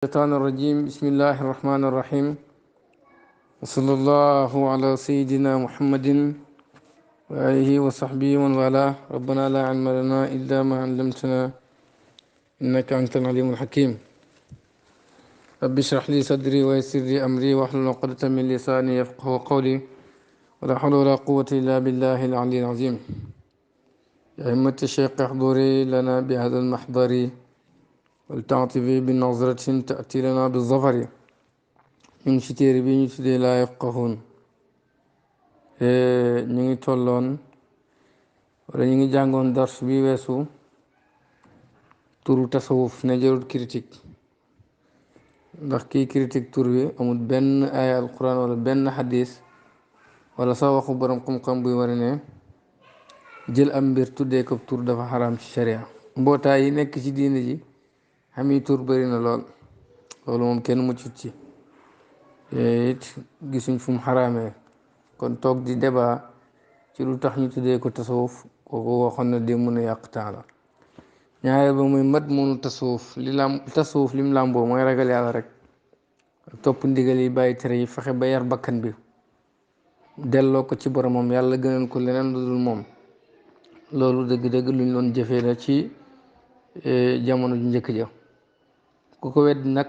الشيطان الرجيم بسم الله الرحمن الرحيم وصلى الله على سيدنا محمد وآله وصحبه ومن والاه ربنا لا علم لنا إلا ما علمتنا إنك أنت العليم الحكيم رب اشرح لي صدري ويسر لي أمري واحلل عقدة من لساني يفقه قولي ولا حول ولا قوة إلا بالله العلي العظيم يا أئمة الشيخ احضري لنا بهذا المحضر ولتعطفي بنظرة تأتي لنا بالظفر ñu ngi ci téere bi ñu tuddee laa yafqahuun ñu ngi tolloon wala ñu ngi jàngoon dars bi weesu turu tasawuf ne jarul critique ndax kii critique tur bi amul benn aaya alquran wala benn xadis wala sax waxu borom xam-xam buy war ne jël am mbir tuddee ko tur dafa xaraam ci sharia mbootaay yi nekk ci diine ji xam yi tur bëri na lool loolu moom kenn muccut ci it gisuñ fu mu xaraamee kon toog di débat ci lu tax ñu tuddee ko tasawuf kooku waxoon na di mun a yàq temps la ñaareel ba muy mat moonu tasawuf lim làmboo mooy ragal yàlla rek topp ndigal yi bàyyi tere yi fexe ba yar bakkan bi delloo ko ci boromam yàlla gënal ko leneen lu dul moom loolu dëgg-dëgg luñ doon jëfee la ci jamono ju njëkk ja ku ko wedd nag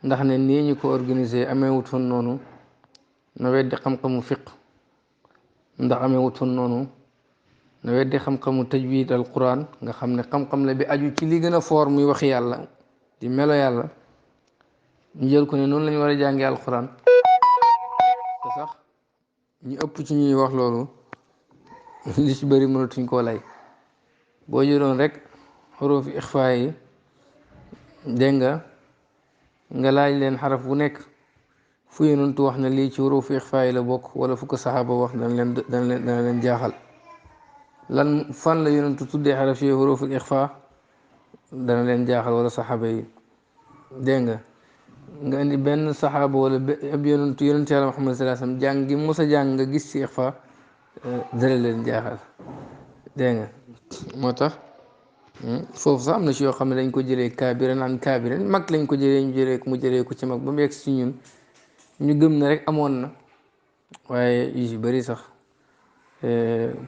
ndax ne nii ñu ko organisé amee wutoon noonu na weddi xam-xamu fiq ndax amee wutoon noonu na weddi xam-xamu tajwid al quran nga xam ne xam-xam la bi aju ci li gën a foor muy waxi yàlla di melo yàlla ñu jël ko ne noonu lañu war a jàngee al quran te sax ñu ëpp ci ñuy wax loolu li ci bëri mënatuñ koo lay boo jëloon rek xurufi ixfaa yi dégg nga laaj leen xaraf bu nekk fu yonentu wax na lii ci xurufi ixfaa yi la bokk wala fu ko saxaaba wax dana leen jaaxal lan fan la yonentu tuddee xaraf yi xurufi ixfaa dana leen jaaxal wala saxaaba yi dégg nga indi benn saxaaba wala ab yonentu yàlla Muhammad sallallahu alayhi wasallam jàng gi mos a jàng nga gis ci ixfaa dana leen jaaxal dégg nga moo tax foofu sax am na ci yoo xam ne dañ ko jëlee kaabira naan kaabira mag lañ ko jëlee ñu jëlee mu jëlee ko ci mag ba mu yegg si ñun ñu gëm na rek amoon na waaye yu ci bëri sax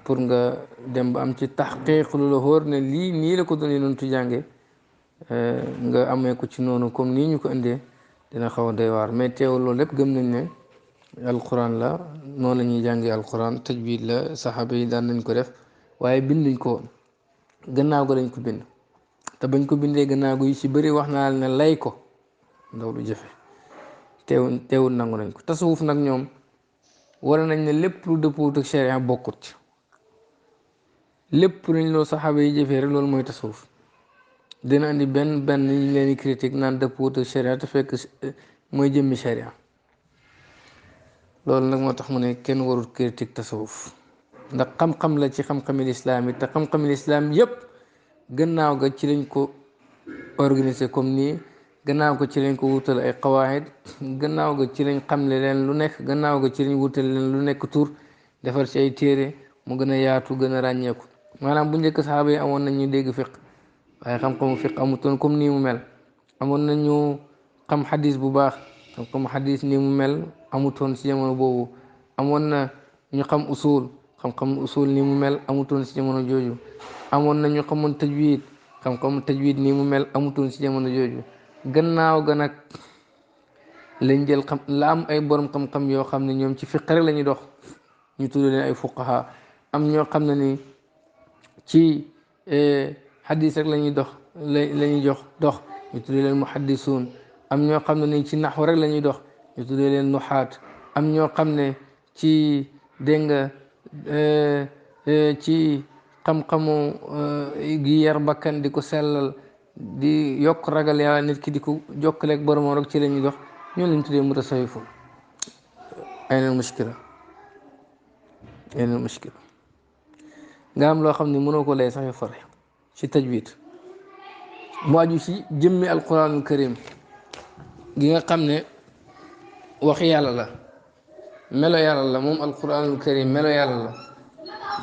pour nga dem ba am ci taxqiq lu la xóor ne lii nii la ko doon yonentu jànge nga amee ko ci noonu comme nii ñu ko indee dina xaw a doy waar mais teewul loolu lépp gëm nañ ne alquran la noonu la ñuy jàngee alquran tajwid la saxaaba yi daan nañ ko def waaye binduñ ko woon gannaaw ga lañ ko bind te bañ ko bindee gannaaw ga yu ci bëri wax naa ne lay ko ndaw lu jafe teewul nangu nañ ko tasawuf nag ñoom war nañ ne lépp lu dëppoot ak sharia bokkut ci lépp luñ loo saxaaba yi jëfee rek loolu mooy tasawuf dina indi benn ñu leen di critique naan dëppoot ak sharia te fekk mooy jëmmi sharia loolu nag moo tax mu ne kenn warul critique tasawuf ndax xam-xam la ci xam-xami lislaam yi te xam-xami lislaam yépp gannaaw ga ci lañ ko organiser comme nii gannaaw ga ci lañ ko wutal ay qawaid gannaaw ga ci lañ xamle leen lu nekk gannaaw ga ci lañ wutal leen lu nekk tur defar ci ay téere mu gën a yaatu gën a ràññeeku maanaam bu njëkk saxaaba yi amoon nañ ñu dégg fiq waaye xam-xamu fiq amutoon comme nii mu mel amoon nañu xam xadis bu baax xam-xamu xadis nii mu mel amutoon ci jamono boobu amoon na ñu xam usul xam-xam usul nii mu mel amutoon ci jamono jooju amoon na ñu xamoon tajwid xam-xam tajwid nii mu mel amutoon ci jamono jooju gannaaw ga nag lañ jël xam la am ay borom xam-xam yoo xam ne ñoom ci fiq rek la ñuy dox ñu tudd leen ay fuqaha am ñoo xam ne ni ci xadis rek la ñuy dox la ñuy dox ñu tudd leen muhaddisuun am ñoo xam ne ni ci naxu rek la ñuy dox ñu tuddee leen nuxaat am ñoo xam ne ci dégg nga ci xam-xamu gi yar bakkan di ko sellal di yokk ragal yàlla nit ki di ko jokkaleeg boromam rek ci la ñuy dox ñoo lañ tuddee mutasawwifoon aynal mushkila aynal mushkila nga am loo xam ne mënoo ko lay sax yu fare ci tajwid mu aju ci jëmmi alquranul karim gi nga xam ne wax yàlla la melo yàlla la moom alquranul karim melo yàlla la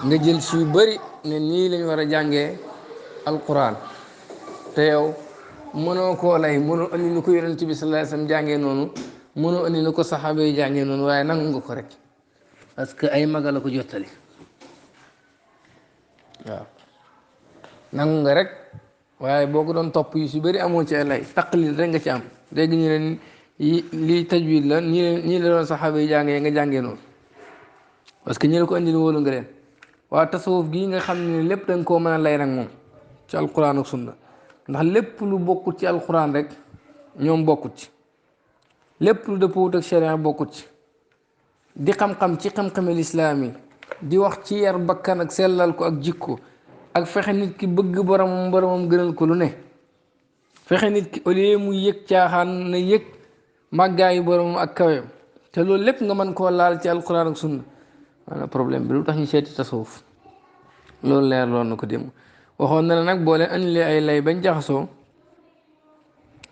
nga jël ci yu bëri ne nii lañ war a jàngee alquran te yow mënoo koo lay mënoo andi nu ko yonent bi sallallahu alayhi wasallam jàngee noonu mënoo andi nu ko saxaaba yi jàngee noonu waaye nangu nga ko rek parce que ay maga la ko jottali waaw nangu nga rek waaye boo ko doon topp yu si bëri amoo ci ay lay taqlid rek nga ci am dégg ñu ne lii tajwid la ñii la doon saxaaba yi jàngee nga jàngee noonu parce que ñi la ko indi wóolu nga leen waaw tasawuf gii nga xam ne lépp da nga koo mën a lay nag moom ci alquran ak sunna ndax lépp lu bokkut ci alquran rek ñoom bokkut ci lépp lu dëppwut ak sharia bokkut ci di xam-xam ci xam-xamel islaam yi di wax ci yar bakkan ak sellal ko ak jikko ak fexe nit ki bëgg boromam gënal ko lu ne fexe nit ki au lieu muy yëg caaxaan na yëg màggaayu boromam ak kaweem te loolu lépp nga mën koo laal ci alquran ak sunna maanaam problème bi lu tax ñu seeti tasawuf loolu leer loon na ko démb waxoon na la nag boo leen andilee ay lay bañ jaxasoo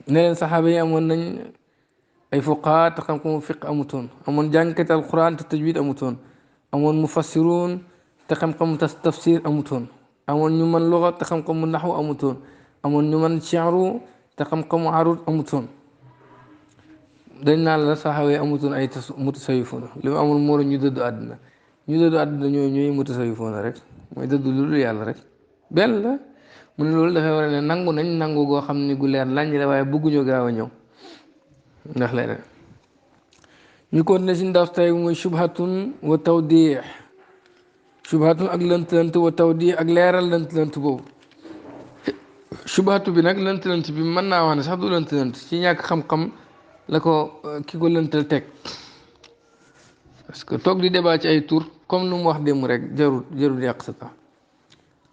ne leen saxaaba yi amoon nañ ay fuqahaa te xam-xamu fiq amutoon amoon jàngkati alquran te tajwid amutoon amoon mufassiruun te xam-xamu tafsir amutoon amoon ñu mën luxa te xam-xamu naxwu amutoon amoon ñu mën shi'ru te xam-xamu arud amutoon dañ naan la saxaaba yi amutoon ay mutasawwifuuna li mu amul moo ñu dëddu àdduna ñu dëddu àdduna ñooy mutasawwifuuna rek mooy dëddu lu dul yàlla rek benn la mu ne loolu dafay war a ne nangu nañ nangu goo xam ne gu leer lañ la waaye bëgguñu gaaw a ñëw ndax leneen ñu ko ne si ndax tey mooy shubhatun wa tawdih shubhatun ak lënt-lënt wa tawdih ak leeral lënt-lënt boobu shubhatu bi nag lënt-lënt bi mën naa wax ne sax du lënt-lënt ci ñàkk xam-xam la ko ki ko lëntal teg parce que toog di débat ci ay tur comme lu mu wax démb rek jarul yàq sa temps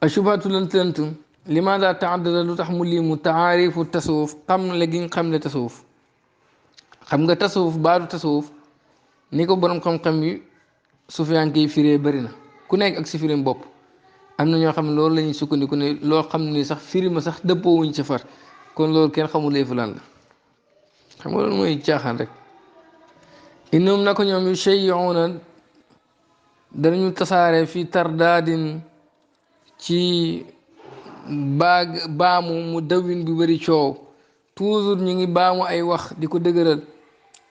a shubhatu lënt-lënt limaada taaddada lu tax mu limu taarifu tasawuf xam le gi nga xam ne tasawuf xam nga tasawuf baadu tasawuf ni ko borom xam-xam yi sufiyanke yi firee bëri na ku nekk ak si firim bopp am na ñoo xam ne loolu la ñuy sukkandiku ne loo xam ne sax firi ma sax dëppoo wuñ ca far kon loolu kenn xamul léefu lan la xam nga loolu mooy caaxaan rek innum na ko ñoom yu shay'una danañu tasaare fii tardaadin ci baamu mu dawin bi bëri coow toujours ñu ngi baamu ay wax di ko dëgëral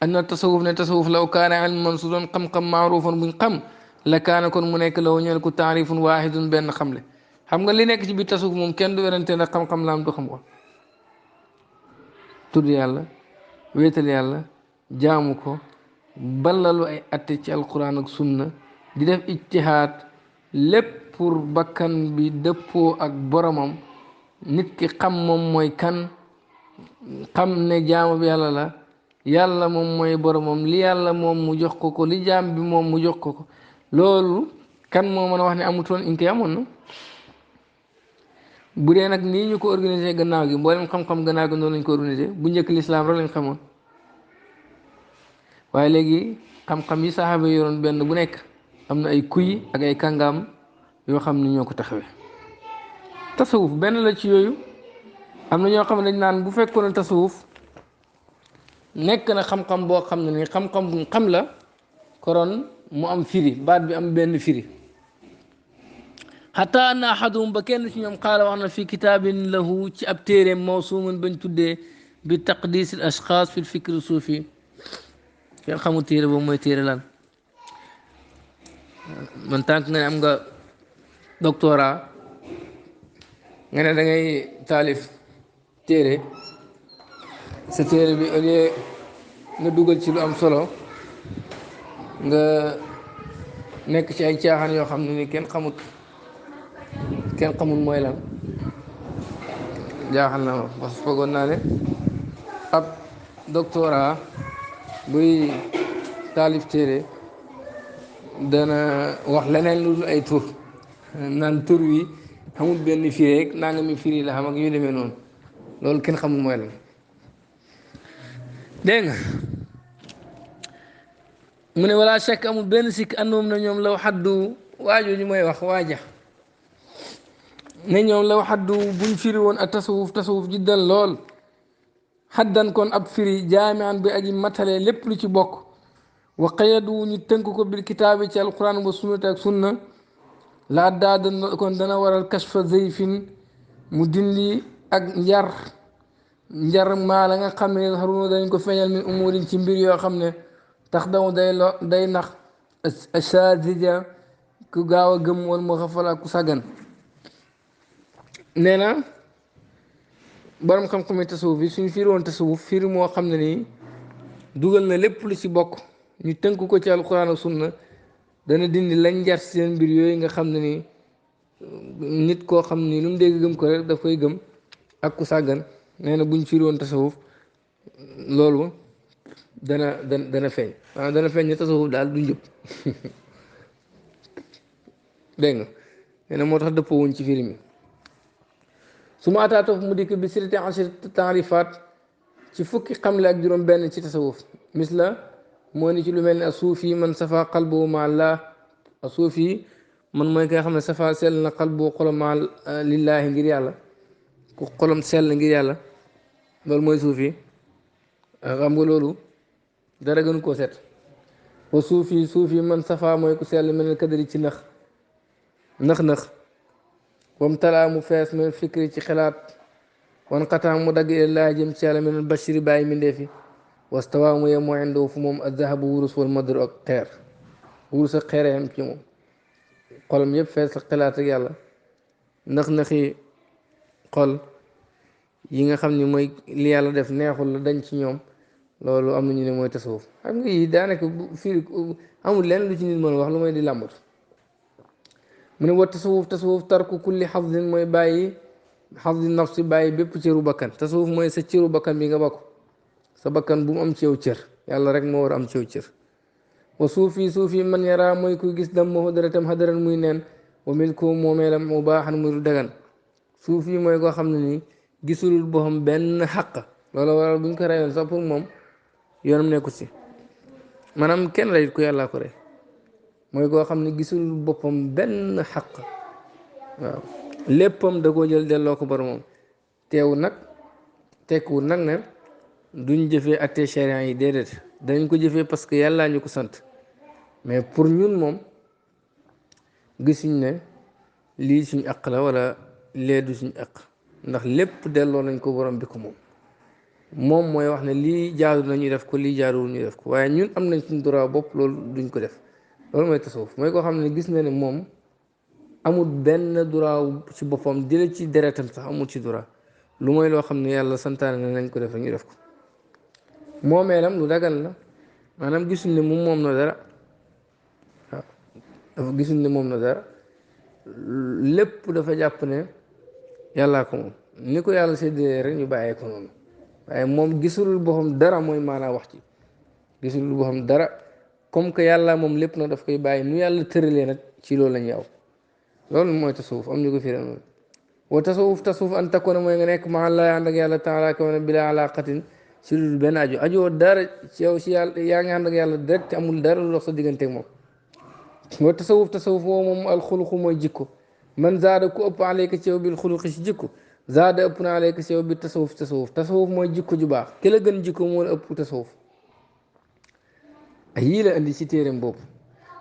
anna tasawuf ne tasawuf law kaana ilman su doon xam-xam maarufan buñ xam la kaana kon mu nekk law ñeel ko taarifun waahidun benn xamle xam nga li nekk ci biir tasawuf moom kenn du werante nag xam-xam la am du xam ko tudd yàlla wéetal yàlla jaamu ko ballalu ay atte ci alquran ak sunna di def ijtihaad lépp pour bakkan bi dëppoo ak boromam nit ki xam moom mooy kan xam ne jaamu bi yàlla la yàlla moom mooy boromam li yàlla moom mu jox ko ko li jaam bi moom mu jox ko ko loolu kan moo mën a wax ne amutoon inke amoon na bu dee nag nii ñu ko organisé gannaaw gi mboolem xam-xam gannaaw gi noonu lañ ko organisé bu njëkk lislaam rek lañ xamoon waaye léegi xam-xam yi saxaaba yoroon benn bu nekk am na ay kuy ak ay kàngaam yoo xam ne ñoo ko taxawee tasawuf benn la ci yooyu am na ñoo xam ne dañ naan bu fekkoon tasawuf nekk na xam-xam boo xam ne ni xam-xam bu xam la koron mu am firi baat bi am benn firi xataa anna ahadum ba kenn ci ñoom xaala wax na fi kitaabin lahu ci ab téeréem mawsuumun bañ tuddee bi taqdis al ashxaas fi l fikri suufi kenn xamul téere boobu mooy téere lan man tànk nga ne am nga doctorat nga ne da ngay taalif téere sa téere bi au lieu nga dugal ci lu am solo nga nekk ci ay caaxaan yoo xam ne ni kenn xamul mooy lan jaaxal na ma parce que foogoon naa ne ab doctorat buy taalif téere dana wax leneen lu dul ay tur naan tur wi xamul benn firi rek naa nga mi firi la xam ak yu demee noonu loolu kenn xamul mooy lan dégg nga mu ne wala chèque amul benn sikk àndoom na ñoom law xaddu waajooju mooy wax waaja ne ñoom law xaddu buñ firi woon ak tasawuf jiddan lool xaddan kon ab firi jaamian bi aji matale lépp lu ci bokk wa qayadu ñu tënk ko bil kitaabi ci alquran wa sunnati ak sunna laa daa kon dana waral kashfa zayfin mu dindi ak njar njar maa la nga xam ne xaruna dañ ko feeñal min umurin ci mbir yoo xam ne tax daw day nax asazija ku gaaw a gëm woon moo xafala ku sàggan nee na borom xam-xami tasawuf yi suñ fiir woon tasawuf fiir moo xam ne nii dugal na lépp lu ci bokk ñu tënk ko ci alquran ak sunna dana dindi lañ njar seen mbir yooyu nga xam ne nii nit koo xam ni lu mu dégg gëm ko rek daf koy gëm ak ku sàggan nee na buñ fiir woon tasawuf loolu dana feeñ waaw dana feeñ ne tasawuf daal du njub dégg nga nee na moo tax dëppoo wuñ ci firi mi su ma ataatoo mu dikk bi sirati ashir taarifaat ci fukki xamle ak juróom benn ci tasawuf misla moo ni ci lu mel ne asuufi man safa qalbu ma Allah asuufi man mooy ki nga xam ne safa sell na qalbu xolam ma lillaahi ngir yàlla ku xolam sell ngir yàlla loolu mooy suufi xam nga loolu dara gënu koo set wa suufi man safa mooy ku sell mel ne kadari ci nax wam talaa mu fees men fikri ci xalaat wan xataa mu dagg ilaa jëm ci yàlla men bashiri bàyyi mindeefi wastawaa mu yem moo indoo fu moom azahabu wurus wal madru ak xeer wurus ak xeer yam ci moom xolam yëpp fees ak xalaat ak yàlla naxi xol yi nga xam ni mooy li yàlla def neexul la dañ ci ñoom loolu am nañu ne mooy tasawuf xam nga yi daanaka fii amul lenn lu ci nit mën wax lu may di làmbatu mu ne wa tasawuf tarku kulli xafdin mooy bàyyi xafdi nafsi bàyyi bépp cëru bakkan tasawuf mooy sa cëru bakkan bi nga bokk sa bakkan bu mu am ci yow cër yàlla rek moo war a am ci yow cër wa suufi man yara mooy kuy gis dam moo deretam hadaran muy neen wa milku moomeelam mu baaxan muy lu dagan suufi mooy koo xam ne ni gisulul boppam benn xaq loolu waral bu ñu ko reyoon sax pour moom yoonam nekku si maanaam kenn reyit ku yàllaa ko rey mooy koo xam ne gisul boppam benn xaq waaw léppam da koo jël delloo ko boromam tekkuwul nag ne duñ jëfee atte sharia yi déedéet dañ ko jëfee parce que yàllaa ñu ko sant mais pour ñun moom gisuñ ne lii suñ aq la wala lee du suñ aq ndax lépp delloo nañ ko borom bi ko moom mooy wax ne lii jaadu nañu def ko lii jaaduwul ñu def ko waaye ñun am nañ suñ droit bopp loolu duñ ko def loolu mooy tasawuf mooy koo xam ne gis na ne moom amul benn droit ci boppam jële ci deretam sax amul ci droit lu mooy loo xam ne yàlla santaane na nañ ko def ñu def ko moomeelam lu dagal la maanaam gisuñ ne moom na dara waaw dafa gisuñ ne moom na dara lépp dafa jàpp ne yàllaa ko moom ni ko yàlla séddee rek ñu bàyyee ko noonu waaye moom gisulul boppam dara mooy maanaa wax ci gisulul boppam dara comme que yàlla moom lépp nag daf koy bàyyi nu yàlla tëralee nag ci loolu la ñuy aw loolu mooy tasawuf am ñu ko firee noonu wa tasawuf an takkoon mooy nga nekk maa laa ànd ak yàlla taala kaw ne bila alaqatin si lu benn aju dara ci yow si yàlla yaa ngi ànd ak yàlla direct amul dara lu dox sa digganteeg moom wa tasawuf woo moom alxuluqu mooy jikko man zaada ku ëpp alayka ci yow bil xuluqi si jikko zaada ëpp na alayka ci yow bi tasawuf mooy jikko ju baax ki la gën jikko moo la ëpp tasawuf yii la indi ci téeréem boobu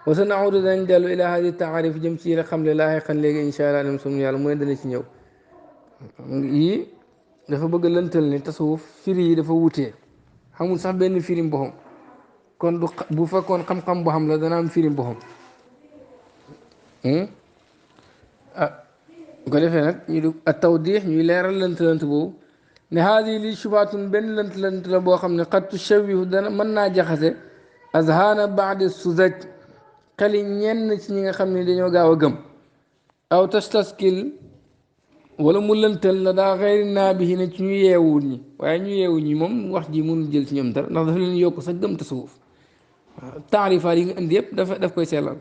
wa sa naudu dañ dellu ila hadi taarif jëm ci yi la xam le laa xeqan léegi insha allah dem sunu yàlla mooy dana ci ñëw yii dafa bëgg lëntal ne tasawuf firi yi dafa wutee xamul sax benn firim boxam kon du bu fekkoon xam-xam boo xam la dana am firim boxam bu ko defee nag ñu du ak tawdix ñuy leeral lënt boobu ne haadi lii subaatun benn lënt la boo xam ne xattu shawihu dana mën naa jaxase azhaana baadi suzaj xeli ñenn ci ñi nga xam ne dañoo gaaw a gëm aw tastaskil wala mu lëntal la daa xëyri naa bi ne ci ñu yeewul ñi waaye ñu yeewu ñi moom wax ji mënul jël ci ñoom dara ndax dafa leen yokk sax gëm tasawuf waaw taarifaat yi nga indi yëpp daf koy sellal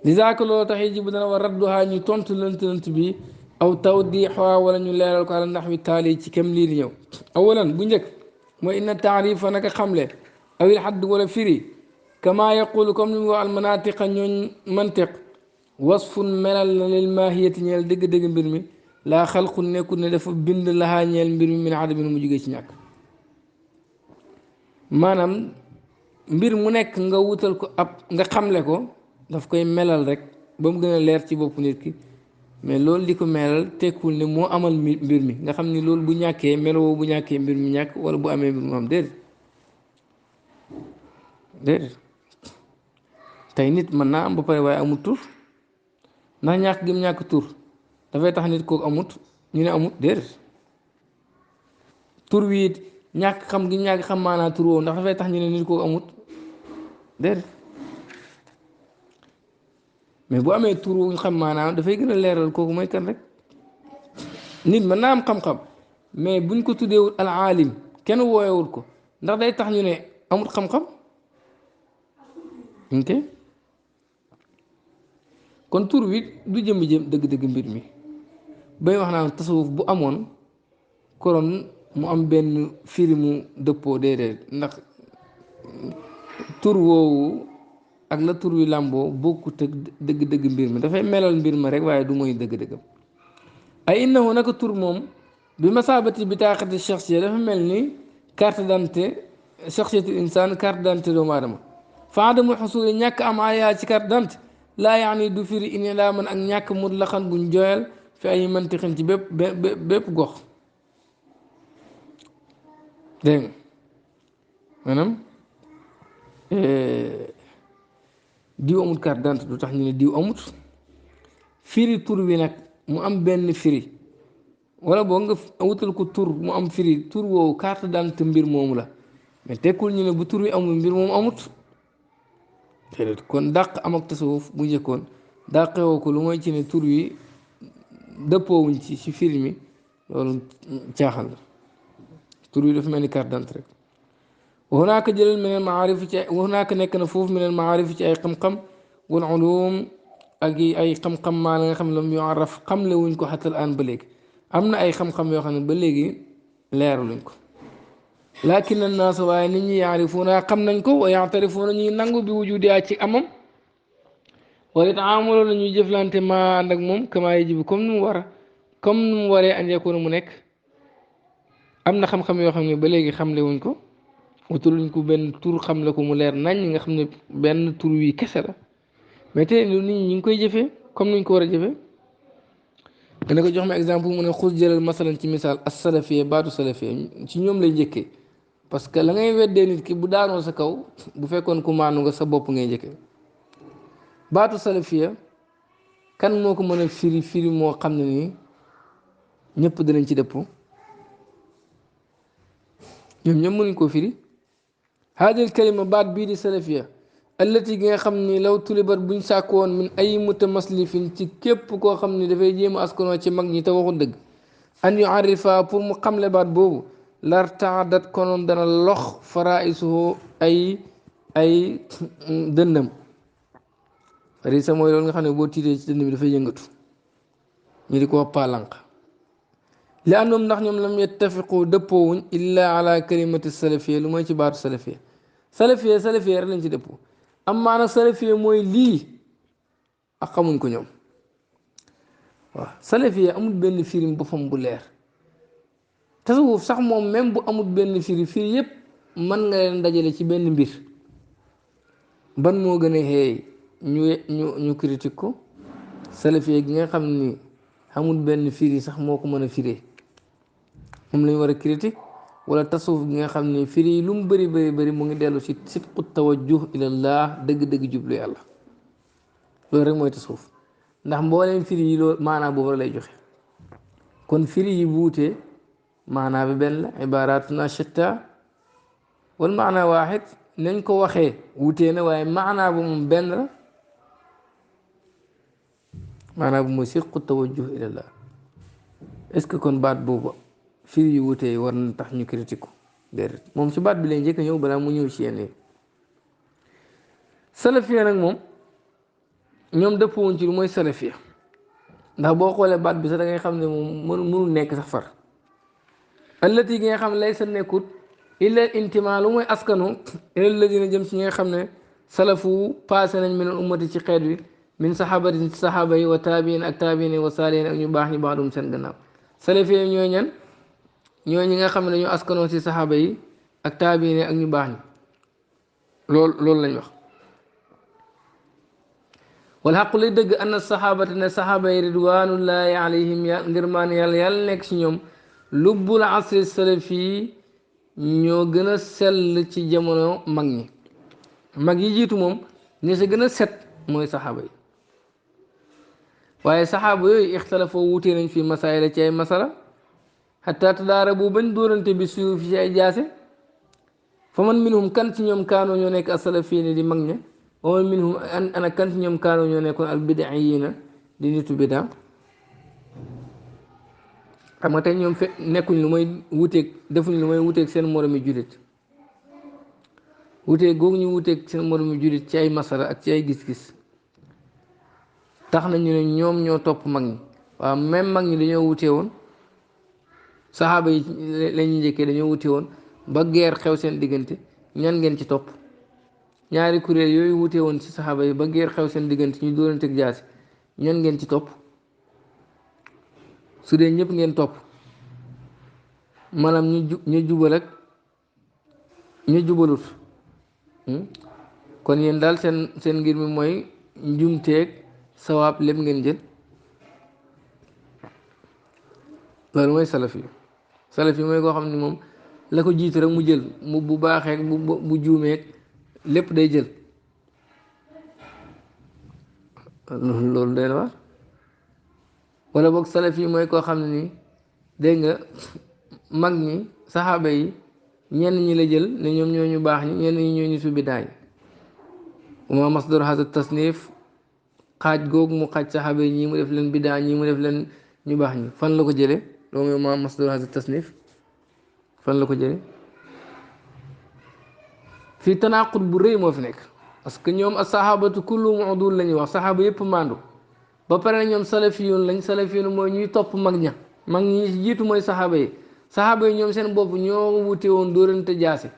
li zaaka loolu tax ji bu dana war radduhaa ñu tontu lënt bi aw tawdiixaa wala ñu leeral ko ala ndax wi taali ci kem lii di ñëw awalan bu njëkk mooy inna taarifa naka xamle awil xadd wala firi kama yaqulu comme ni mu wax almanatiqa ñooñ mantiq wasfun melal na lil maahiyati ñeel dëgg-dëgg mbir mi laa xalqu nekkul ne dafa bind laxaa ñeel mbir mi min adamin mu jógee ci ñàkk maanaam mbir mu nekk nga wutal ko ab nga xamle ko daf koy melal rek ba mu gën a leer ci bopp nit ki mais loolu di ko melal tekkul ne moo amal mbir mi nga xam ni loolu bu ñàkkee meloo bu ñàkkee mbir mi ñàkk wala bu amee mbir mu am déedéet déedéet tey nit mën naa am ba pare waaye amut tur ndax ñàkk gi mu ñàkk tur dafay tax nit kooku amut ñu ne amut déedéet tur wi it ñàkk xam gi ñàkk xam maanaa tur woowu ndax dafay tax ñu ne nit kooku amut déedéet mais bu amee tur wu ñu xam maanaam dafay gën a leeral kooku mooy kan rek nit mën naa am xam-xam mais buñ ko tuddeewul al aalim kenn wooyewul ko ndax day tax ñu ne amut xam-xam ok kon tur wi du jëm dëgg-dëgg mbir mi bay wax naan tasawuf bu amoon koron mu am benn firi mu dëppoo déedéet ndax tur woowu ak la tur wi làmboo bokkut ak dëgg-dëgg mbir mi dafay melal mbir ma rek waaye du mooy dëgg-dëggam ay innahu naka tur moom bi masaabati bi taaxati shaxsiya dafa mel ni carte d'identité shaxsiyatu insaan carte d'identité doomu aadama fa adamul xusuli ñàkk am ayaa ci carte d'identité laa yaani du firi ini laa man ak ñàkk mutlaxan buñ jooyal fi ay mantixin ci bépp gox dégg nga maanaam diw amut carte d'identité du tax ñu ne diw amut firi tur wi nag mu am benn firi wala boo nga wutal ko tur mu am firi tur woowu carte d'identité mbir moomu la mais tekkul ñu ne bu tur wi amul mbir moomu amut kon dàq am ak tasawuf bu njëkkoon dàqewoo ko lu mooy ci ne tur wi dëppoowuñ ci firi mi loolu caaxal la tur wi dafa mel ni carte d'identité rek وهناك جلل من المعارف وهناك نكنا فوف من المعارف أي قمقم والعلوم أي قمقم ما لنا خم لم يعرف قم لوينكو حتى الآن بليك أمنا أي قمقم يوخن بليك لا يرولينكو لكن الناس وين يعرفون قم ننكو ويعترفون ننكو بوجود أشي أمم ويتعاملون نجيف لانت ما عندك مم كما يجب كم نورا أن يكون منك أمنا خم يوخن بليك خم لوينكو wutuluñ ko benn tur xam la ko mu leer nañ nga xam ne benn tur wi kese la mais tey nit ñi ngi koy jëfee comme ni ñu ko war a jëfee dana ko jox ma exemple mu ne xus jëlal masalan ci misaal as salafiya baatu salafiya ci ñoom lay njëkkee parce que la ngay weddee nit ki bu daanoo sa kaw bu fekkoon ku maanu nga sa bopp ngay njëkkee baatu salafiya kan moo ko mën a firi moo xam ne nii ñëpp danañ ci dëpp ñoom ñëpp mënuñ koo firi هذه الكلمة بعد بيد السلفية التي جا خمني لو طلبت بن ساكون من أي متمسلف تكيب كو خمني دفاي جيم أسكن وشي مغني تواخد دق أن يعرفها pour mu xamle baat boobu lartaadat konoon dana lox faraisuhu ay dënnam farisa mooy loolu nga xam ne boo tiitee ci dënn bi dafay yëngatu ñu di ko wax palanq li àndoom ndax ñoom lam yettafiqu dëppoowuñ illa ala kalimati salafiya lu mooy ci baatu salafiya salafiya rek lañ ci dëppoo am maana salafiya mooy lii ak xamuñ ko ñoom waaw salafiya amul benn firim boppam bu leer tasawuf sax moom même bu amul benn firi yépp mën nga leen dajale ci benn mbir ban moo gën a xeey ñu critique ko salafiya gi nga xam ni amul benn firi sax moo ko mën a firee moom lañu war a critique wala tasawuf gi nga xam ne firi lu mu bëri mu ngi dellu ci sidqu tawajjuh ilallah dëgg-dëgg jublu yàlla loolu rek mooy tasawuf ndax mbooleem firi yi loolu maanaa boobu la lay joxe kon firi yi wuute maanaa bi benn la ibaratuna shatta wal maanaa waaxid nañ ko waxee wuutee na waaye maanaa bu moom benn la maanaa bu mooy sidqu tawajjuh ilallah est-ce que kon baat boobu firi yu wutee war na tax ñu critique ko déedéet moom ci baat bi lay njëkk a ñëw balaa mu ñëw ci yenn yi salafiya nag moom ñoom dëppwuñ ci lu mooy salafiya ndax boo xoolee baat bi sax da ngay xam ne moom mënul nekk sax far allati gi nga xam ne lay sa nekkut illa intima lu mooy askanu ila alladina jëm ci ñi nga xam ne salafu passé nañ min ummati ci xeet wi min saxaabatin ci saxaaba yi wa taabiin ak taabiin yi wa saalihin ak ñu baax ñu baax dum seen gannaaw salafiya ñooy ñan ñooy ñi nga xam ne dañoo askanoo ci saxaaba yi ak taabiin yi ak ñu baax ñi loolu lañ wax wala xaqu lay dëgg anna saxaabata ne saxaaba yi ridwanullahi alayhim ngirmaan yàlla yàlla nekk ci ñoom lubbul asri salafi ñoo gën a sell ci jamono mag ñi mag yi jiitu moom ñi sa gën a set mooy saxaaba yi waaye saxaaba yooyu ixtalafoo wutee nañ fi masaayila ci ay masala xataa tadaarabu bañ dóorante bi suyuf ci ay jaase fa man minhum kan ci ñoom kaanoo ñoo nekk asalafiina di mag ña wa man minhum ana kan ci ñoom kaanoo ñoo nekkoon albidaiyina di nitu bida xam nga tey ñoom nekkuñ lu may wuteeg defuñ lu may wuteeg seen moromi jullit wuteeg googu ñu wuteeg seen moromi jullit ci ay masala ak ci ay gis-gis tax na ñu ne ñoom ñoo topp mag ñi waaw même mag ñi dañoo wutee woon saxaaba yi la ñuy njëkkee dañoo wutee woon ba guerre xew seen diggante ñan ngeen ci topp ñaari kuréel yooyu wutee woon ci saxaaba yi ba guerre xew seen diggante ñu dóoranteeg jaasi ñan ngeen ci topp su dee ñëpp ngeen topp maanaam ñu jubal ak ñu jubalut kon yéen daal seen ngir mi mooy njumteeg sawaab lépp ngeen jël loolu mooy salaf yi mooy koo xam ne moom la ko jiitu rek mu jël mu bu baaxee bu juumeeg lépp day jël loolu day la war wala boog salaf yi mooy koo xam ne ni dégg nga mag ñi saxaaba yi ñenn ñi la jël ne ñoom ñoo ñu baax ñi ñenn ñi ñoo ñu subi daay uma masdar hada tasnif xaaj googu mu xaaj saxaaba yi ñii mu def leen bidaa ñii mu def leen ñu baax ñi fan la ko jële loolu mooy uma masdar hada tasnif fan la ko jële fii tanaqud bu rëy moo fi nekk parce que ñoom as sahabatu kulluhum udul la ñuy wax saxaaba yëpp maandu ba pare ñoom salafiyun lañ salafiyun mooy ñuy topp mag ña mag ñi jiitu mooy saxaaba yi ñoom seen bopp ñoo wute woon dóorante jaasi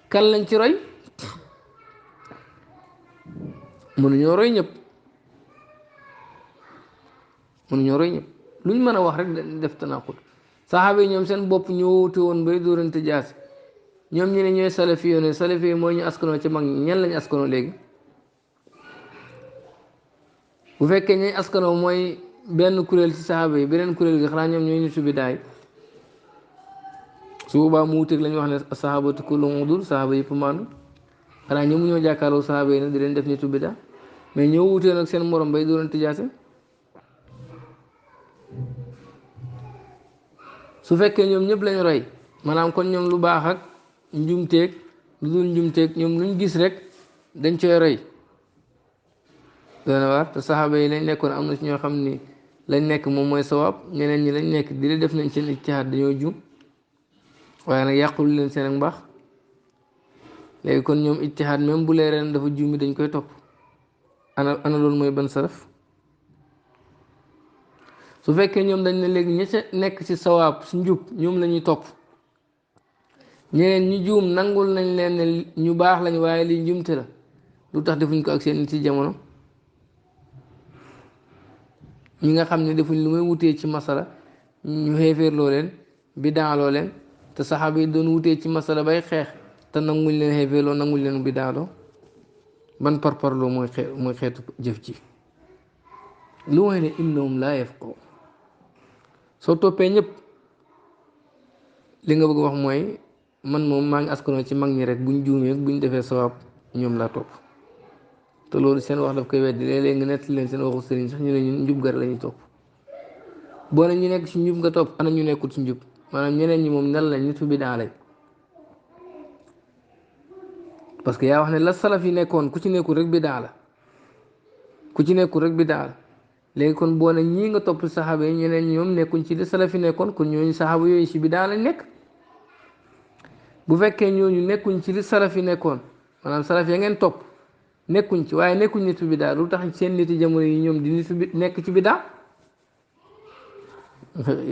kan lañ ci roy mënuñoo roy ñëpp luñ mën a wax rek def tanaqud saxaaba yi ñoom seen bopp ñoo wute woon bay dóorante jaasi ñoom ñu ne ñooy salafiyoon mooy ñu askanoo ci mag ñi ñan lañ askanoo léegi bu fekkee ñooy askanoo mooy benn kuréel ci saxaaba yi beneen kuréel gi xanaa ñoom ñooy nitu bidaay su boobaa mu wuteeg la ñu wax ne saxaabatu kulluhum udul saxaaba yëpp maandu xanaa ñoom ñoo jàkkaarloo saxaaba yi nag di leen def nitu bidaa mais ñoo wutee nag seen morom bay doon tijaase su fekkee ñoom ñëpp lañu roy maanaam kon ñoom lu baax ak njumteeg lu dul njumteeg ñoom luñ gis rek dañ cooy roy doona waar te saxaaba yi lañ nekkoon am na ci ñoo xam ni lañ nekk moom mooy sawaab ñeneen ñi lañ nekk di def nañ seen ijtihaad dañoo juum waaye nag yàqul leen seen ak mbaax léegi kon ñoom ijtihaad même bu leereen dafa juumi dañ koy topp ana loolu mooy ban salaf su fekkee ñoom dañ ne léegi ña ca nekk ci sawaab su njub ñoom la ñuy topp ñeneen ñu juum nangul nañ leen ne ñu baax lañ waaye lii njumte la lu tax defuñ ko ak seen ci jamono ñi nga xam ne defuñ lu may wutee ci masala ñu xeefeerloo leen bidaaloo leen te saxaaba yi doon wutee ci masala bay xeex te nanguñ leen xeefeerloo nanguñ leen bidaaloo ban parparloo mooy xeetu jëf ji lu mooy ne innahum laa yafqahuun soo toppee ñëpp li nga bëgg wax mooy man moom maa ngi askanoo ci mag ñi rek buñ juumee buñ defee sawaab ñoom laa topp te loolu seen wax daf koy weddi léeg-léeg nga nettali leen seen waxu sëriñ sax ñu ne ñun njub gar la ñuy topp boo ne ñu nekk ci njub nga topp ana ñu nekkul ci njub maanaam ñeneen ñi moom nel lañ nitu bidaa lañ parce que yaa wax ne la salaf yi nekkoon ku ci nekkul rek bidaa la léegi kon boo ne ñii nga topp saxaaba yi ñeneen ñoom nekkuñ ci li salaf yi nekkoon kon ñooñu saxaaba yooyu ci bidaa lañ nekk bu fekkee ñooñu nekkuñ ci li salaf yi nekkoon maanaam salaf ya ngeen topp nekkuñ ci waaye nekkuñ nitu bidaa lu tax seen niti jamono yi ñoom di nitu bi nekk ci bidaa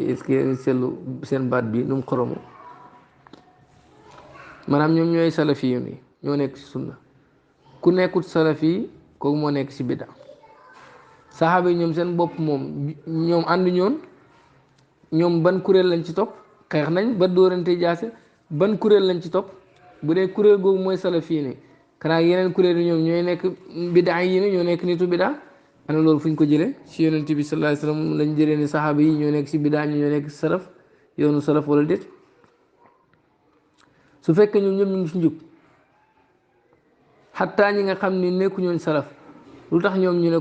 est-ce que seetlu seen baat bi nu mu xoromo maanaam ñoom ñooy salafi yi ñoo nekk ci sunna ku nekkut salafi kooku moo nekk ci bidaa saxaaba yi ñoom seen bopp moom ñoom àndu ñoom ban kuréel lañ ci topp xeex nañ ba dóorante jaase ban kuréel lañ ci topp bu dee kuréel googu mooy salafi yi xanaa yeneen kuréel yi ñoom ñooy nekk bidaa yi ñoo nekk nitu bidaa ana loolu fu ñu ko jëlee ci yonent bi sallallahu alayhi wasallam lañ jëlee ni saxaaba yi ñoo nekk ci bidaa ñoo nekk ci salaf yoonu salaf wala déet su fekkee ñoom ñëpp ñu ngi ci njub xattaa ñi nga xam ni nekku ñooñ salaf lu tax ñoom ñu ne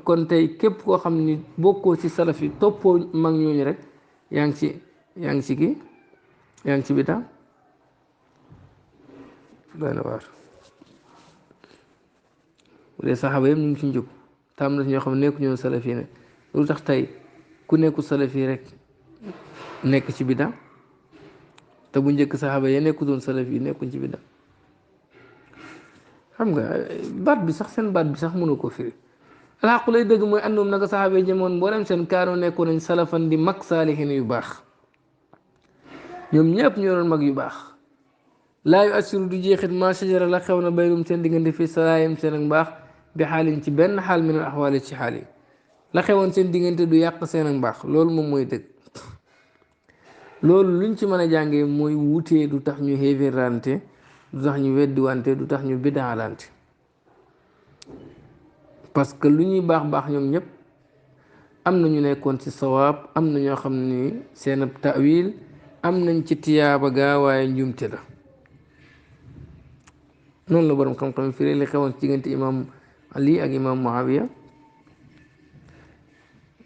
kon tey képp koo xam ni bokkoo ci salaf yi toppoo mag ñooñu rek yaa ngi ci kii yaa ngi ci bidaa doy waar bu dee saxaaba yëpp ñu ngi ci njub te am na ñoo xam ne nekku ñoon salaf yi ne lu tax tey ku nekku salaf yi rek nekk ci bidaa te bu njëkk saxaaba yi nekkutoon salaf yi nekkuñ ci bidaa xam nga baat bi sax seen baat bi sax mënu ko firi alxaqu lay dëgg mooy àndoom naka saxaaba yi jëmoon mboolem seen kaanoo nekkoon nañ salafan di mag saalihin yu baax ñoom ñëpp ñoo doon mag yu baax laa yu assiru du jeexit ma shajara la xew na baynum seen diggante fii salaayam seen ak mbaax bi xaalin ci benn xaal min al axwaali ci xaal yi la xewoon seen diggante du yàq seen ak mbaax loolu moom mooy dëgg loolu luñ ci mën a jàngee mooy wutee du tax ñu xéeféerante du tax ñu weddiwante du tax ñu bidaalante parce que lu ñuy baax baax ñoom ñëpp am na ñu nekkoon ci sawaab am na ñoo xam ni seen ab ta'wil am nañ ci tiyaaba gaa waaye njuumte la noonu la borom xam-xam firi li xewoon ci diggante imam Ali ak imam Muawiya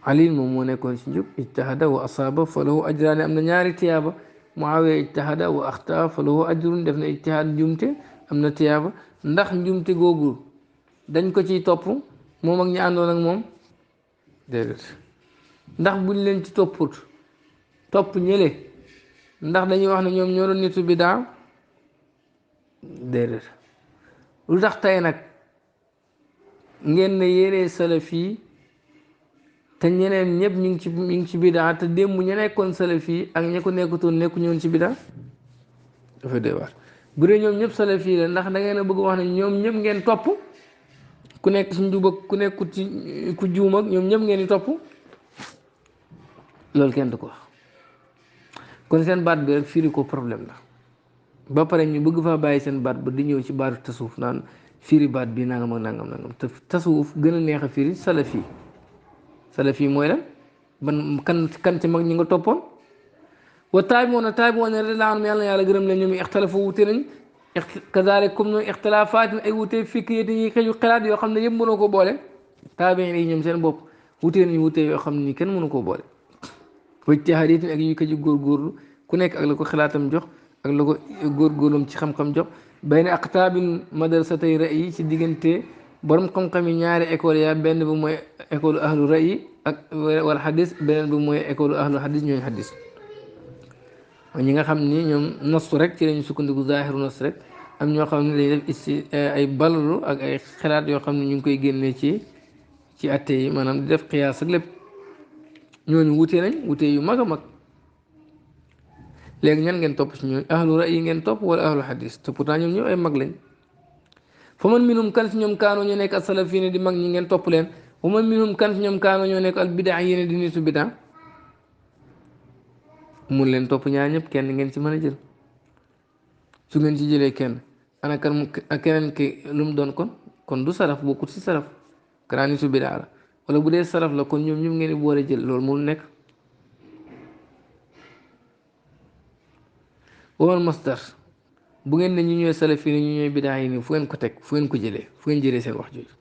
Ali moom moo nekkoon ci njub ijtahada wa asaaba fa lahu ajraani am na ñaari tiyaaba Muawiya ijtahada wa axtaa fa lahu ajrun def na ijtihaad njumte am na tiyaaba ndax njumte googu dañ ko ciy topp moom ak ñi àndoon ak moom déedéet ndax buñ leen ci topput topp ñële ndax dañuy wax ne ñoom ñoo doon nitu bidaa déedéet lu tax tey nag ngeen ne yéree salaf yi te ñeneen ñëpp ñu ngi ci bidaa te démb ña nekkoon salaf yi ak ña ko nekkutoon nekku ñoon ci bidaa dafa doy waar bu dee ñoom ñëpp salaf yi la ndax da ngeen a bëgg wax ne ñoom ñëpp ngeen topp ku nekk ci njub ak ku nekkut ci ku juum ak ñoom ñëpp ngeen di topp loolu kenn du ko wax kon seen baat bi rek firi ko problème la ba pare ñu bëgg faa bàyyi seen baat ba di ñëw ci baatu tasawuf naan firi baat bi nangam ak nangam te tasawuf gën a neex a firi salaf yi salaf yi mooy lan ban kan ci mag ñi nga toppoon wa taabi'uuna radiyallaahu anhum yàlla na yàlla gërëm leen ñoom ixtalafu wute nañ kazaalika comme noonu ixtilaafaat ay wute fikriyati yi xëju xalaat yoo xam ne yëpp mënoo ko boole taabi'iin yi ñoom seen bopp wute nañ wute yoo xam ni kenn mënu koo boole wa ijtihaad ak yu ko ji góorgóorlu ku nekk ak la ko xalaatam jox ak la ko góorgóorlam ci xam-xam jox bayna aqtaabil madrasatay ra'yi ci diggante borom xam-xam yi ñaari école yaa benn bi mooy école ahlu ra'yi ak wala xadis beneen bi mooy école ahlu xadis ñooñu xadis ñi nga xam ni ñoom nostu rek ci lañu sukkandiku zaahiru nos rek am ñoo xam ne dañuy def isti ay balalu ak ay xalaat yoo xam ne ñu ngi koy génnee ci atte yi maanaam di def xiyaas ak lépp ñooñu wute nañ wute yu mag a mag léegi ñan ngeen topp ci ñooñu ahlu ra'yi ngeen topp wala ahlu xadis te pourtant ñoom ñëpp ay mag lañ fa man minhum kan ci ñoom kaanoo ñoo nekk as-salafiina di mag ñi ngeen topp leen wa man minhum kan ci ñoom kaanoo ñoo nekk al bidaa yéene di nitu bidaa mun leen topp ñaar ñëpp kenn ngeen ci mën a jël su ngeen ci jëlee kenn ana kan ak keneen ki lu mu doon kon du salaf bokkut ci salaf kanaa nitu bidaa la wala bu dee salaf la kon ñoom ñëpp ngeen di boole jël loolu mënul nekk wamal masdar bu ngeen ne ñu ñooy salafi ñu ñooy bidaa yi nii fu ngeen ko teg fu ngeen ko jëlee fu ngeen jëlee seen wax jooju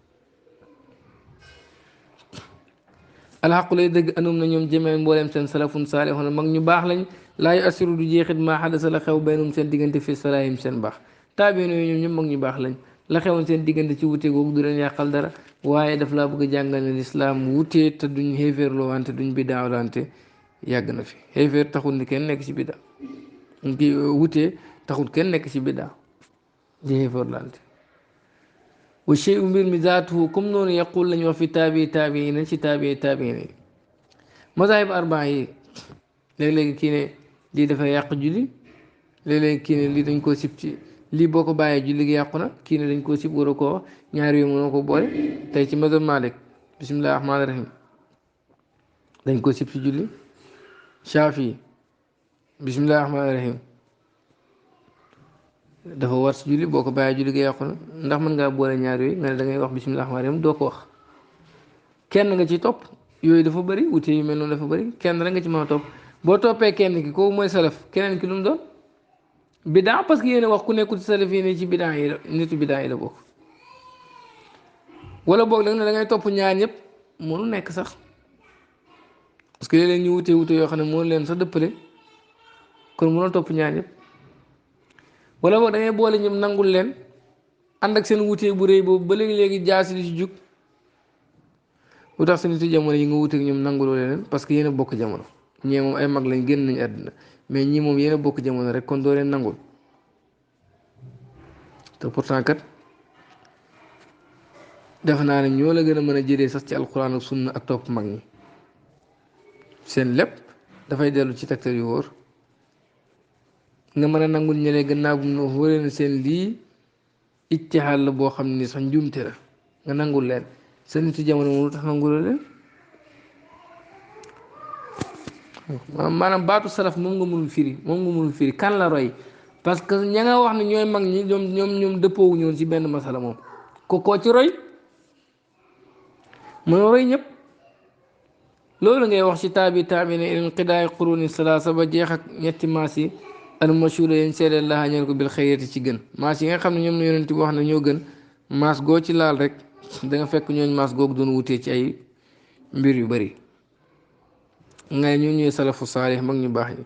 alxaqu lay dëgg anum na ñoom jëmeen mbooleem seen salafun saalihun mag ñu baax lañ laa yu assiru du jeexit maa xadasa la xew baynum seen diggante fi salaahim seen baax taabiin yooyu ñoom ñëpp mag ñu baax lañ la xewoon seen diggante ci wute googu du leen yàqal dara waaye daf laa bëgg a jàngal ne lislaam wutee te duñ xéeféerloo wante duñ bidaawlante yàgg na fi xéeféer taxul ni kenn nekk ci bidaa ki wutee taxul kenn nekk ci bidaa di xéeféerlante wa shay'u mbir mi zaatuhu comme noonu yaqul lañu wax fi taabiina ci taabiina yi mazahib arbaa yi léeg-léegi kii ne lii dafa yàq julli léeg-léegi kii ne lii dañ koo sib ci lii boo ko bàyyee julli gi yàqu na kii ne dañ koo sib war a koo wax ñaari yooyu mënoo ko boole tey ci mazhab Malik bismillahi rahmaani rahim dañ koo sib ci julli Shaafi bismillahi rahmaani rahim dafa war si julli boo ko bàyyee julli gi yàqu na ndax mën ngaa boole ñaar yooyu nga ne da ngay wax bismillahi rahmaani rahim doo ko wax kenn nga ci topp yooyu dafa bëri wute yu mel noonu dafa bëri kenn rek nga ci mën a topp boo toppee kenn ki kooku mooy salaf keneen ki lu mu doon bidaa parce que yéen a wax ku nekkul ci salaf yi ne ci bidaa yi la nitu bidaa yi la bokk wala boog da ngay topp ñaar ñëpp mënu nekk sax parce que léeg-léeg ñu wute yoo xam ne mënu leen sax dëppale kon mënoo topp ñaar ñëpp wala boog da ngay boole ñoom nangul leen ànd ak seen wutee bu rëy boobu ba léegi-léegi jaasi di ci jug lu tax seen nitu jamono yi nga wuteeg ñoom nanguloo leen parce que yéen a bokk jamono ñee moom ay mag lañ génn nañu àdduna mais ñii moom yéen a bokk jamono rek kon doo leen nangul te pourtant kat def naa ne ñoo la gën a mën a jëlee sax ci alquran ak sunna ak topp mag ñi seen lépp dafay dellu ci tegtal yu wóor nga mën a nangul ñëlee gannaaw bu mu wóoree na seen lii ijtihaad la boo xam ne sax njuumte la nga nangul leen seen nitu jamono moom lu tax nanguloo leen maanaam baatu salaf moom nga mënul firi kan la roy parce que ña nga wax ne ñooy mag ñi ñoom dëppoowu ñoon ci benn masala moom koo ci roy mënoo roy ñëpp loolu ngay wax ci taabi ne inqidaay quruni salaasa ba jeex ak ñetti maas yi al mashhuura yéen seedeel laa ñeel ko bil xayrati ci gën maas yi nga xam ne ñoom la yonent bi wax ne ñoo gën maas goo ci laal rek da nga fekk ñooñ maas googu doon wutee ci ay mbir yu bari nga ñoo ñooy salafu saalih mag ñu baax ñi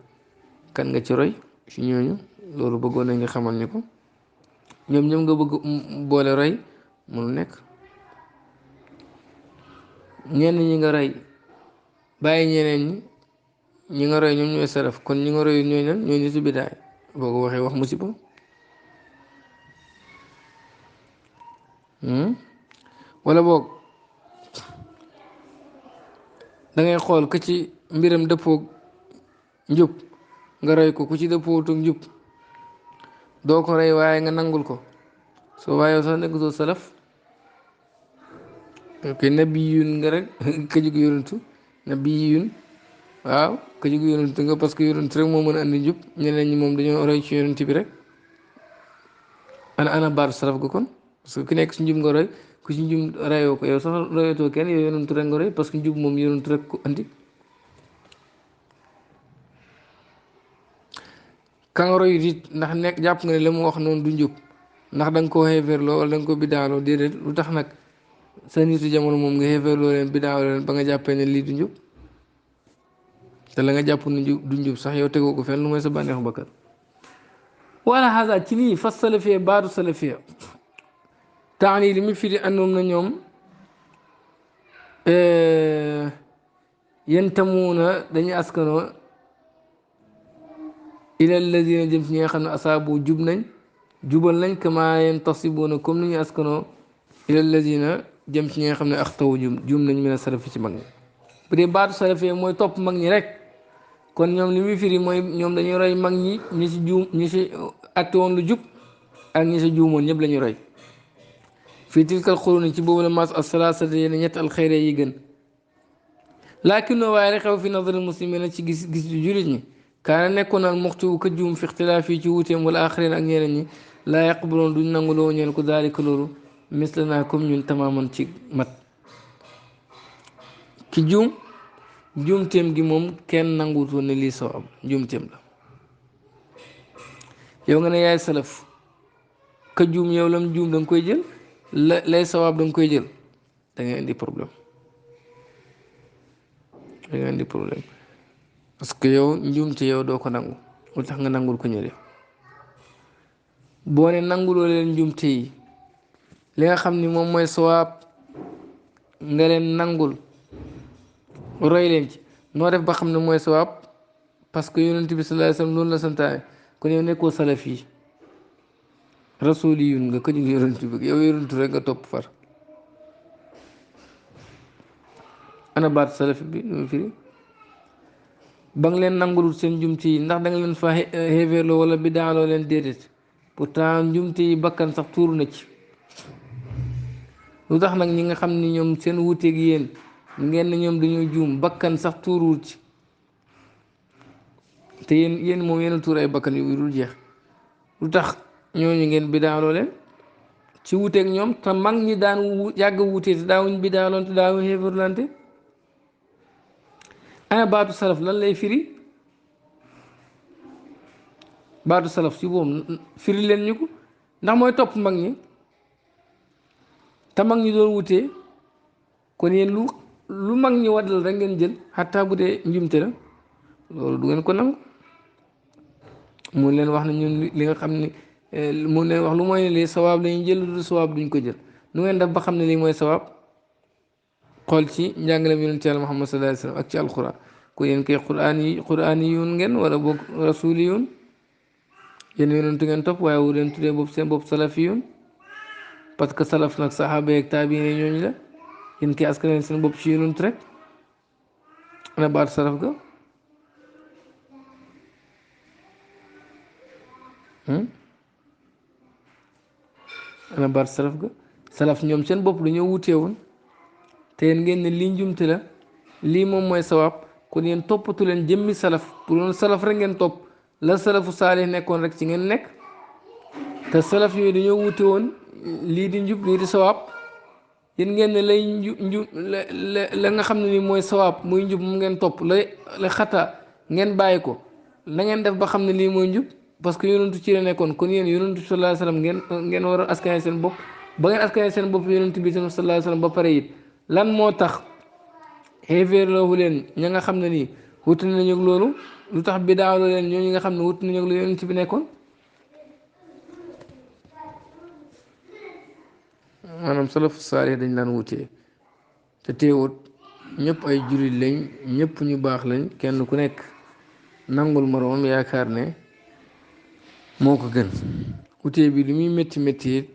kan nga ci roy ci ñooñu loolu bëggoon nañ nga xamal ñu ko ñoom ñoom nga bëgg boole roy mënu nekk ñenn ñi nga roy bàyyi ñeneen ñi nga roy ñoom ñooy salaf kon ñi nga roy ñooy nan ñooy nitu bidaay boo ko waxee wax musiba wala boog da ngay xool ku ci mbiram dëppoog njub nga roy ko ku ci dëppootug njub doo ko roy waaye nga nangul ko soo waaye sax nekk soo salaf ok nabiyun nga rek ka jug yonantu nabiyun waaw ka jug yonantu nga parce que yonantu rek moo mën a andi njub ñeneen ñi moom dañoo roy ci yonantu bi rek ana baatu salaf ga kon parce que ku nekk si njub nga roy ku ci njub rayoo ko yow sax royatoo kenn yow yonantu rek nga roy parce que njub moom yonantu rek ko andi ka nga roy it ndax nekk jàpp nga ne la mu wax noonu du njub ndax da nga koo xeeferloo wala da nga ko bidaaloo déedéet lu tax nag sa nitu jamono moom nga xeeferloo leen bidaaloo leen ba nga jàppee ne lii du njub te la nga jàpp ne du njub sax yow tegoo ko fenn lu mooy sa bànneexu bakkan wala xasa ci nii fas salafiya baatu salafiya taani li mu firi àndoom na ñoom yantamuuna dañuy askanoo ila alladina jëm ci ñi nga xam ne asaabu jub nañ jubal nañ kama yantasibuuna comme ni ñu askanoo ila alladina jëm ci ñi nga xam ne axtawu jum nañ mën a salafi ci mag ñi bu dee baatu salafi mooy topp mag ñi rek kon ñoom li muy firi mooy ñoom dañuy roy mag ñi ñi si juum ñi si atte woon lu jub ak ñi si juumoon ñëpp la ñuy roy fii tilkal xuruni ci boobu la maas asalaasati yéen ñett alxayre yi gën laakin noo waaye rek xew fi nadari muslimina ci gis yu jullit ñi kaana nekkoon al muxtu ka juum fi ixtilaaf yi ci wuuteem wala axarin ak ñeneen ñi laa yaqbuloon duñ nangu loo ñeel ko daalika loolu misla naa comme ñun tamaaman ci mat ki juum juumteem gi moom kenn nanguutoon ne lii soo am juumteem la yow nga ne yaay salaf ka juum yow lam juum da nga koy jël lay sawaab da nga koy jël da ngay indi problème parce que yow njuumte yow doo ko nangu lu tax nga nangul ko ñële boo ne nanguloo leen njuumte yi li nga xam ni moom mooy sawaab nga leen nangul roy leen ci noo def ba xam ne mooy sawaab parce que yonent bi sallallahu alayhi wasallam loolu la santaane kon yow nekkoo salaf yi rasuliyun nga ko jóg yonent bi yow yonentu rek nga topp far ana baat salaf bi nu mu firi ba nga leen nangulul seen njumte yi ndax da nga leen fa xéeféerloo wala bidaaloo leen déedéet pourtant njumte yi bakkan sax tuuru na ci lu tax nag ñi nga xam ni ñoom seen wuuteeg yéen ngeen ne ñoom dañoo juum bakkan sax tuuruwul ci te yéen moom yéen a tuur ay bakkan yu dul jeex lu tax ñooñu ngeen bidaaloo leen ci wuuteeg ñoom te mag ñi daan yàgg wuutee te daawuñ bidaaloon te daawuñ xéefarlante ana baatu salaf lan lay firi baatu salaf si boobu firi leen ñu ko ndax mooy topp mag ñi te mag ñi doon wutee kon yéen lu mag ñi waddal rek ngeen jël xataa bu dee njumte la loolu du ngeen ko nangu mun leen wax ne ñun li nga xam ne mun leen wax lu mooy ne lii sawaab lañuy jël lu sawaab duñ ko jël nu ngeen def ba xam ne lii mooy sawaab xool ci njàngaleem yonent Yàlla Muhammad sallallahu alayhi wa sallam ak ci alquran ko yéen kay quraan yi yoon ngeen wala boog rasuli yoon yéen yonentu ngeen topp waaye wu leen tuddee bopp seen bopp salafi yoon parce que salaf nag saxaaba yeeg taabiin ñooñu la yéen kay askan seen bopp ci yonent rek ana baat salaf ga ana baat salaf ga salaf ñoom seen bopp dañoo wutee woon te yéen ngeen ne lii njumte la lii moom mooy sawaab kon yéen toppatu leen jëmmi salaf pour loolu salaf rek ngeen topp la salafu saalih nekkoon rek ci ngeen nekk te salaf yooyu dañoo wute woon lii di njub lii di sawaab yéen ngeen ne lay njub la nga xam ne ni mooy sawaab muy njub mu ngeen topp la xata ngeen bàyyi ko na ngeen def ba xam ne lii mooy njub parce que yonentu ci la nekkoon kon yéen yonentu sallallahu alayhi wasallam ngeen war a askane seen bopp ba ngeen askane seen bopp yonentu bi sallallahu alayhi wasallam ba pare it lan moo tax xéeféer loowu leen ña nga xam ne nii wuti nañu ak loolu lu tax bidaaw la leen ñooñu nga xam ne wuti nañu ak lu yonent bi nekkoon maanaam salafu saalih dañ daan wutee te teewut ñëpp ay jullit lañ ñëpp ñu baax lañ kenn ku nekk nangul moroom yaakaar ne moo ko gën wutee bi lu muy métti métti it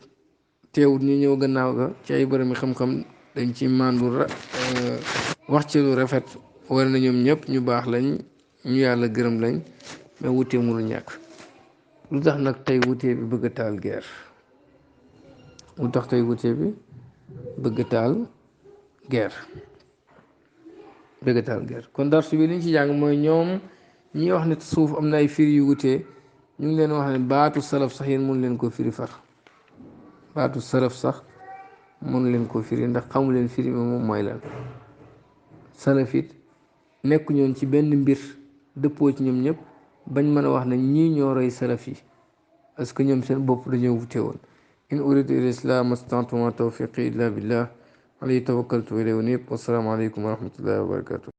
teewut ñu ñëw gannaaw ga ci ay boromi xam-xam dañ ci màndu wax ci lu rafet war na ñoom ñëpp ñu baax lañ ñu yàlla gërëm lañ mais wutee mënu ñàkk lu tax nag tey wutee bi bëgg a taal guerre lu tax tey wutee bi bëgg a taal guerre kon darsu bi liñ ci jàng mooy ñoom ñi wax ne suuf am na ay firi yu wutee ñu ngi leen wax ne baatu salaf sax yéen mun leen ko firi far baatu salaf sax mun leen ko firi ndax xamu leen firi bi moom mooy lan salaf it nekku ñoon ci benn mbir dëppoo ci ñoom ñëpp bañ mën a wax ne ñii ñoo roy salaf yi parce que ñoom seen bopp dañoo wute woon in uridu ila islam mastata'tu ma tawfiqi illa billah alayhi tawakkaltu wa ilayhi unib wassalaamu aleykum wa rahmatullahi wa barakatuh